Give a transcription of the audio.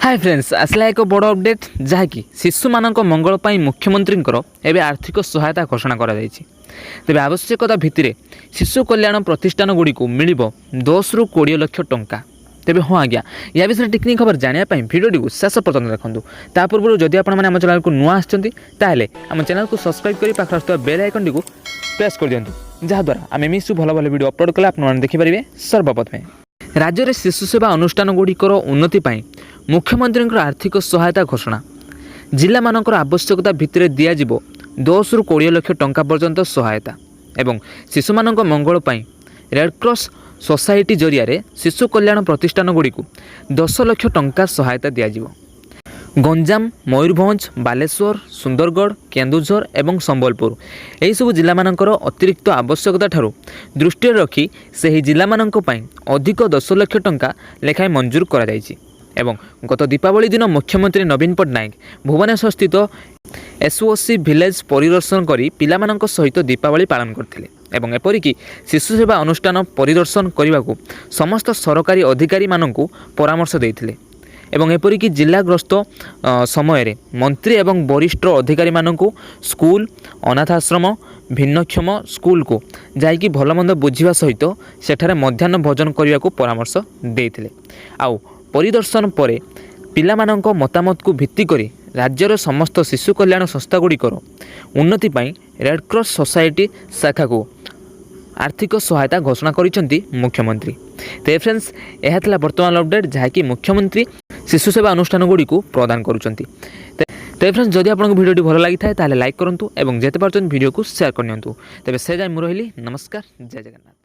Hi friends आसला एक बड़ अपडेट जहाँकि शिशु मानक मंगल पर मुख्यमंत्री एवं आर्थिक सहायता घोषणा करा तेज आवश्यकता भित्तिरे शिशु कल्याण प्रतिष्ठान गुड़ी मिल 10 ରୁ 20 लाख टंका। तेज हाँ आज्ञा या विषय टेक्निक खबर जानापी भिडियो को शेष पर्यटन देखूँ। ता पूर्व जदि आप चैनल को नुआ आम चैनल को सब्सक्राइब कर पाखे बेल आइकन टी प्रेस कर दिखाँ जहाद्वारा आम मिशु भल भल वीडियो अपलोड कले आपने देखिपारे। सर्वप्रथमे राज्य में शिशु सेवा अनुष्ठान गुड़िकर उन्नति मुख्यमंत्री आर्थिक सहायता घोषणा जिला मानकर आवश्यकता भित्तिरे दियाजिबो 10 ରୁ 20 लाख टंका पर्यंत सहायता एवं शिशु मानक मंगल पाई रेडक्रॉस सोसाइटी जरिया शिशु कल्याण प्रतिष्ठान गुड़ी 10 लाख टंका सहायता दियाजिबो। गंजाम मयूरभंज बालेश्वर सुंदरगढ़ केन्दुझर एवं संबलपुर यही सब जिला मानकर अतिरिक्त आवश्यकता ठारू दृष्टि रखी सही जिला मानक पाई अधिक 10 लाख टंका लेखाएं मंजूर करा जायछि। एवं गत दीपावली दिन मुख्यमंत्री नवीन पट्टनायक भुवनेश्वर स्थित एसओसी विलेज परिदर्शन करी पिलामानंक सहित दीपावली पालन करथिले एवं एपरिकी शिशु सेवा अनुष्ठान परिदर्शन करने को समस्त सरकारी अधिकारी मानंकु परामर्श देथिले एवं एपरिकी जिलाग्रस्त समय मंत्री एवं वरिष्ठ अधिकारी मानंकु स्कूल अनाथ आश्रम भिन्नक्षम स्कूल को जाइकी भलमंद बुझिबा सहित सेठारे मध्याह्न भोजन करने को परामर्श देथिले। आउ परिदर्शन पर पिलामानंक मतामत को भित्ति करी राज्यर समस्त शिशु कल्याण संस्था गुड़िकर उन्नति पाई रेडक्रॉस सोसाइटी शाखा को आर्थिक सहायता घोषणा करिसेंती मुख्यमंत्री। तो फ्रेंड्स यह था वर्तमान अपडेट जहाँकि मुख्यमंत्री शिशु सेवा अनुष्ठान गुड़ी को प्रदान करुँच। तो फ्रेंड्स जदि आपको भिडियो भल लगी था लाइक करूँ और जिते पार्चन भिडियो को शेयर करनी। तेज से जाए मुझे नमस्कार जय जगन्नाथ।